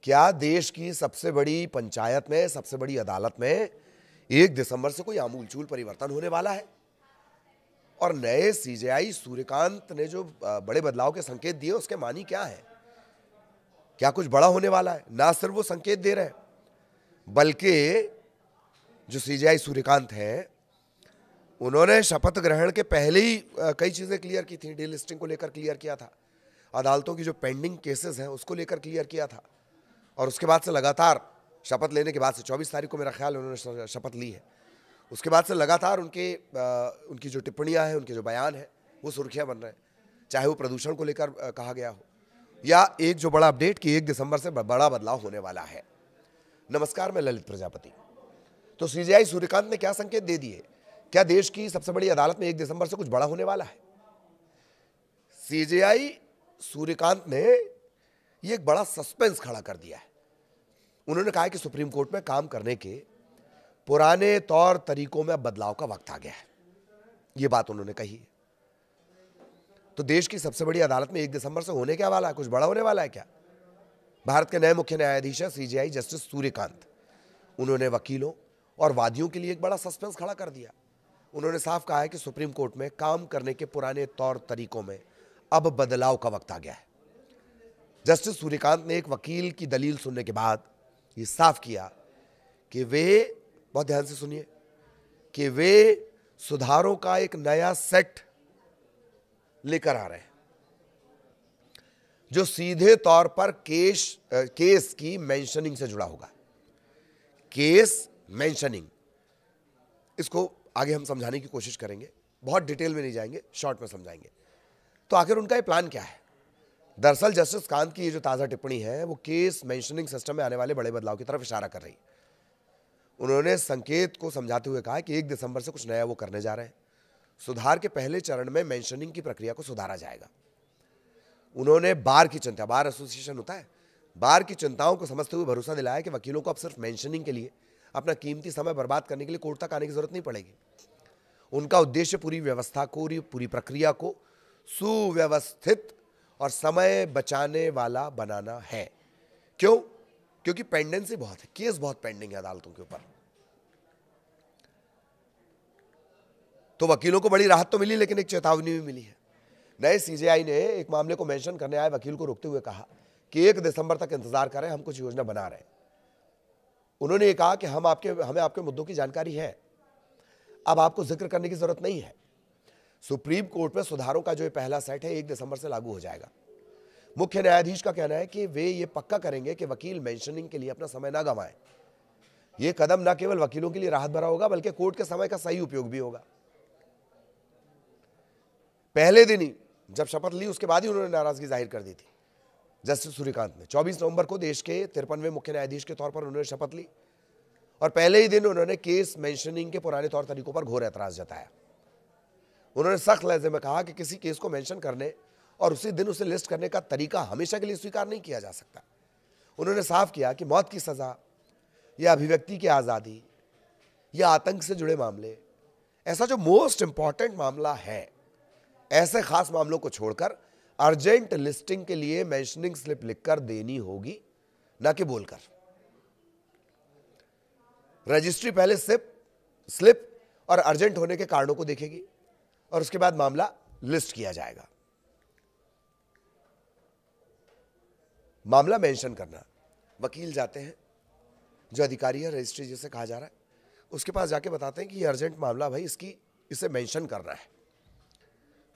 क्या देश की सबसे बड़ी पंचायत में, सबसे बड़ी अदालत में 1 दिसंबर से कोई आमूलचूल परिवर्तन होने वाला है? और नए सीजेआई सूर्यकांत ने जो बड़े बदलाव के संकेत दिए उसके मानी क्या है? क्या कुछ बड़ा होने वाला है? ना सिर्फ वो संकेत दे रहे हैं, बल्कि जो सीजेआई सूर्यकांत है उन्होंने शपथ ग्रहण के पहले ही कई चीजें क्लियर की थी। डीलिस्टिंग को लेकर क्लियर किया था, अदालतों की जो पेंडिंग केसेस हैं उसको लेकर क्लियर किया था, और उसके बाद से लगातार शपथ लेने के बाद से 24 तारीख को मेरा ख्याल उन्होंने शपथ ली है, उसके बाद से लगातार उनकी जो टिप्पणियां हैं, उनके जो बयान हैं वो सुर्खियां बन रहे हैं, चाहे वो प्रदूषण को लेकर कहा गया हो या एक जो बड़ा अपडेट कि 1 दिसंबर से बड़ा बदलाव होने वाला है। नमस्कार, मैं ललित प्रजापति। तो सीजेआई सूर्यकांत ने क्या संकेत दे दिए? क्या देश की सबसे बड़ी अदालत में 1 दिसंबर से कुछ बड़ा होने वाला है? सीजेआई सूर्यकांत ने ये एक बड़ा सस्पेंस खड़ा कर दिया है। उन्होंने कहा है कि सुप्रीम कोर्ट में काम करने के पुराने तौर तरीकों में अब बदलाव का वक्त आ गया है। ये बात उन्होंने कही है। तो देश की सबसे बड़ी अदालत में 1 दिसंबर से होने क्या वाला है? कुछ बड़ा होने वाला है क्या? भारत के नए मुख्य न्यायाधीश है सीजेआई जस्टिस सूर्यकांत। उन्होंने वकीलों और वादियों के लिए एक बड़ा सस्पेंस खड़ा कर दिया। उन्होंने साफ कहा है कि सुप्रीम कोर्ट में काम करने के पुराने तौर तरीकों में अब बदलाव का वक्त आ गया है। जस्टिस सूर्यकांत ने एक वकील की दलील सुनने के बाद ये साफ किया कि वे, बहुत ध्यान से सुनिए, कि वे सुधारों का एक नया सेट लेकर आ रहे हैं जो सीधे तौर पर केस की मेंशनिंग से जुड़ा होगा। केस मेंशनिंग, इसको आगे हम समझाने की कोशिश करेंगे, बहुत डिटेल में नहीं जाएंगे, शॉर्ट में समझाएंगे। तो आखिर उनका ये प्लान क्या है? दरअसल जस्टिस कांत की ये जो ताजा टिप्पणी है वो केस मेंशनिंग सिस्टम में आने वाले बड़े बदलाव की तरफ इशारा कर रही। उन्होंने संकेत को समझाते हुए कहा कि 1 दिसंबर से कुछ नया वो करने जा रहे हैं। सुधार के पहले चरण में मेंशनिंग की प्रक्रिया को सुधारा जाएगा। उन्होंने बार की चिंता, बार एसोसिएशन होता है, बार की चिंताओं को समझते हुए भरोसा दिलाया कि वकीलों को अब सिर्फ मेंशनिंग के लिए अपना कीमती समय बर्बाद करने के लिए कोर्ट तक आने की जरूरत नहीं पड़ेगी। उनका उद्देश्य पूरी व्यवस्था को, पूरी प्रक्रिया को सुव्यवस्थित और समय बचाने वाला बनाना है। क्यों? क्योंकि पेंडेंसी बहुत है, केस बहुत पेंडिंग है अदालतों के ऊपर। तो वकीलों को बड़ी राहत तो मिली, लेकिन एक चेतावनी भी मिली है। नए सीजेआई ने एक मामले को मेंशन करने आए वकील को रोकते हुए कहा कि 1 दिसंबर तक इंतजार करें, हम कुछ योजना बना रहे हैं। उन्होंने ये कहा कि हमें आपके मुद्दों की जानकारी है, अब आपको जिक्र करने की जरूरत नहीं है। सुप्रीम कोर्ट में सुधारों का जो ये पहला सेट है 1 दिसंबर से लागू हो जाएगा। मुख्य न्यायाधीश का कहना है कि वे ये पक्का करेंगे कि वकील मेंशनिंग के लिए अपना समय ना गंवाएं। ये कदम न केवल वकीलों के लिए राहत भरा होगा, बल्कि कोर्ट के समय का सही उपयोग भी होगा। पहले दिन ही जब शपथ ली उसके बाद ही उन्होंने नाराजगी जाहिर कर दी थी जस्टिस सूर्यकांत ने। 24 नवंबर को देश के 53वें मुख्य न्यायाधीश के तौर पर उन्होंने शपथ ली और पहले ही दिन उन्होंने केस मेंशनिंग के पुराने तौर तरीकों पर घोर ऐतराज जताया। उन्होंने सख्त लहजे में कहा कि किसी केस को मेंशन करने और उसी दिन उसे लिस्ट करने का तरीका हमेशा के लिए स्वीकार नहीं किया जा सकता। उन्होंने साफ किया कि मौत की सजा या अभिव्यक्ति की आजादी या आतंक से जुड़े मामले, ऐसा जो मोस्ट इंपॉर्टेंट मामला है, ऐसे खास मामलों को छोड़कर अर्जेंट लिस्टिंग के लिए मेंशनिंग स्लिप लिखकर देनी होगी, ना कि बोलकर। रजिस्ट्री पहले स्लिप और अर्जेंट होने के कारणों को देखेगी और उसके बाद मामला लिस्ट किया जाएगा। मामला मेंशन करना, वकील जाते हैं, जो अधिकारी है रजिस्ट्री जिसे कहा जा रहा है, उसके पास जाके बताते हैं कि ये अर्जेंट मामला भाई, इसे मेंशन करना है।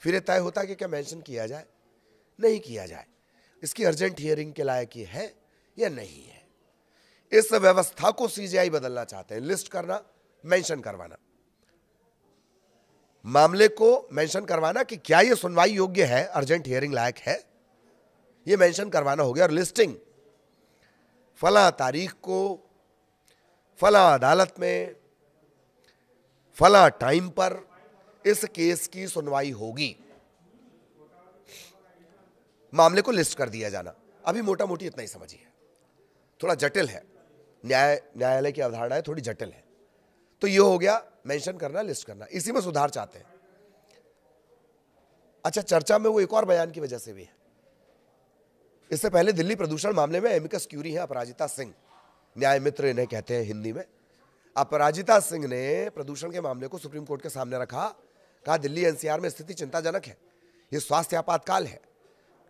फिर तय होता है कि क्या मेंशन किया जाए, नहीं किया जाए, इसकी अर्जेंट हियरिंग के लायक ये है या नहीं है। इस व्यवस्था को सीजेआई बदलना चाहते हैं। लिस्ट करना, मेंशन करवाना, मामले को मेंशन करवाना कि क्या यह सुनवाई योग्य है, अर्जेंट हियरिंग लायक है, यह मेंशन करवाना हो गया। और लिस्टिंग, फला तारीख को फला अदालत में फला टाइम पर इस केस की सुनवाई होगी, मामले को लिस्ट कर दिया जाना। अभी मोटा मोटी इतना ही समझिए, थोड़ा जटिल है, न्यायालय की अवधारणाएं थोड़ी जटिल है। तो ये हो गया मेंशन करना, लिस्ट करना, इसी में सुधार चाहते हैं। अच्छा, चर्चा में वो एक और बयान की वजह से भी है। इससे पहले दिल्ली प्रदूषण मामले में एमिकस क्यूरी हैं अपराजिता सिंह, न्याय मित्र इन्हें कहते हैं हिंदी में। अपराजिता सिंह ने प्रदूषण के मामले को सुप्रीम कोर्ट के सामने रखा, कहा दिल्ली एनसीआर में स्थिति चिंताजनक है, यह स्वास्थ्य आपातकाल है।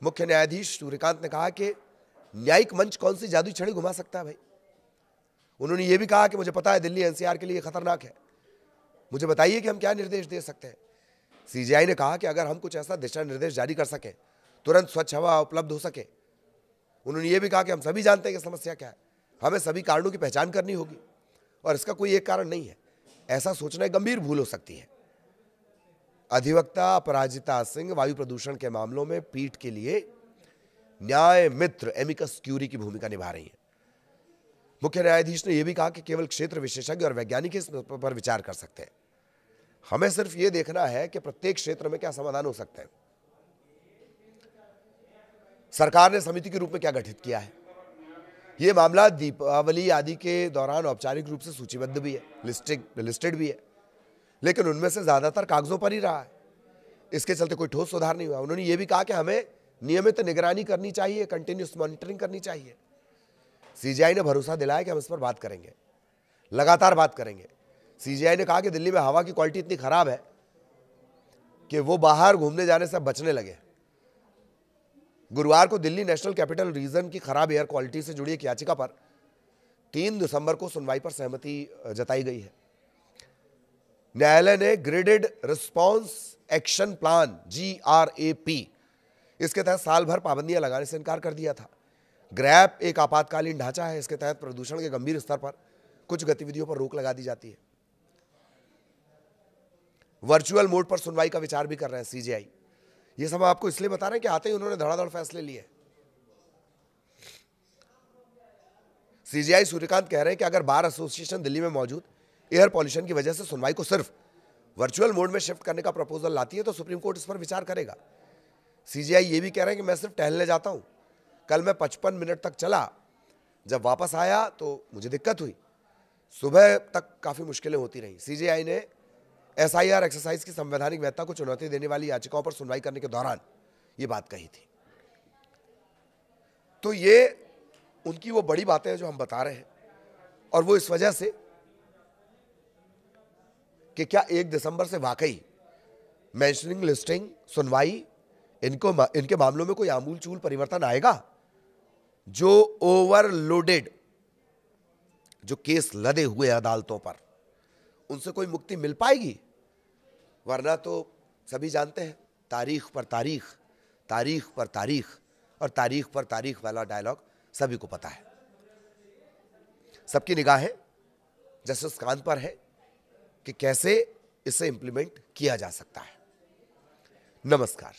मुख्य न्यायाधीश सूर्यकांत ने कहा कि न्यायिक मंच कौन सी जादुई छड़ी घुमा सकता है भाई। उन्होंने यह भी कहा कि मुझे पता है दिल्ली एनसीआर के लिए खतरनाक है, मुझे बताइए कि हम क्या निर्देश दे सकते हैं। सीजेआई ने कहा कि अगर हम कुछ ऐसा दिशा निर्देश जारी कर सके, तुरंत स्वच्छ हवा उपलब्ध हो सके। उन्होंने ये भी कहा कि हम सभी जानते हैं कि समस्या क्या है, हमें सभी कारणों की पहचान करनी होगी और इसका कोई एक कारण नहीं है, ऐसा सोचना एक गंभीर भूल हो सकती है। अधिवक्ता अपराजिता सिंह वायु प्रदूषण के मामलों में पीठ के लिए न्याय मित्र एमिकस क्यूरी की भूमिका निभा रही है। मुख्य न्यायाधीश ने यह भी कहा कि केवल क्षेत्र विशेषज्ञ और वैज्ञानिक इस पर विचार कर सकते हैं, हमें सिर्फ यह देखना है कि प्रत्येक क्षेत्र में क्या समाधान हो सकते हैं। सरकार ने समिति के रूप में क्या गठित किया है, यह मामला दीपावली आदि के दौरान औपचारिक रूप से सूचीबद्ध भी है, लिस्टेड भी है, लेकिन उनमें से ज्यादातर कागजों पर ही रहा है। इसके चलते कोई ठोस सुधार नहीं हुआ। उन्होंने ये भी कहा कि हमें नियमित निगरानी करनी चाहिए, कंटिन्यूस मॉनिटरिंग करनी चाहिए। सीजीआई ने भरोसा दिलाया कि हम इस पर बात करेंगे, लगातार बात करेंगे। सीजीआई ने कहा कि दिल्ली में हवा की क्वालिटी इतनी खराब है कि वो बाहर घूमने जाने से बचने लगे। गुरुवार को दिल्ली नेशनल कैपिटल रीजन की खराब एयर क्वालिटी से जुड़ी एक याचिका पर 3 दिसंबर को सुनवाई पर सहमति जताई गई है। न्यायालय ने graded response action plan GRAP इसके तहत साल भर पाबंदियां लगाने से इनकार कर दिया था। ग्रैप एक आपातकालीन ढांचा है, इसके तहत प्रदूषण के गंभीर स्तर पर कुछ गतिविधियों पर रोक लगा दी जाती है। वर्चुअल मोड पर सुनवाई का विचार भी कर रहे हैं सीजीआई। ये सब आपको इसलिए बता रहे हैं कि आते ही उन्होंने धड़ाधड़ फैसले लिए। सीजीआई सूर्यकांत कह रहे हैं कि अगर बार एसोसिएशन दिल्ली में मौजूद एयर पॉल्यूशन की वजह से सुनवाई को सिर्फ वर्चुअल मोड में शिफ्ट करने का प्रपोजल लाती है तो सुप्रीम कोर्ट इस पर विचार करेगा। सीजीआई ये भी कह रहे हैं कि मैं सिर्फ टहलने जाता हूं, कल मैं 55 मिनट तक चला, जब वापस आया तो मुझे दिक्कत हुई, सुबह तक काफी मुश्किलें होती रही। सीजीआई ने SIR एक्सरसाइज की संवैधानिक वैधता को चुनौती देने वाली याचिकाओं पर सुनवाई करने के दौरान ये बात कही थी। तो ये उनकी वो बड़ी बातें हैं जो हम बता रहे हैं, और वो इस वजह से कि क्या 1 दिसंबर से वाकई मेंशनिंग, लिस्टिंग, सुनवाई, इनके मामलों में कोई आमूलचूल परिवर्तन आएगा। जो ओवरलोडेड जो केस लदे हुए अदालतों पर, उनसे कोई मुक्ति मिल पाएगी? वरना तो सभी जानते हैं तारीख पर तारीख, तारीख पर तारीख और तारीख पर तारीख वाला डायलॉग सभी को पता है। सबकी निगाहें जस्टिस कांत पर है कि कैसे इसे इंप्लीमेंट किया जा सकता है। नमस्कार।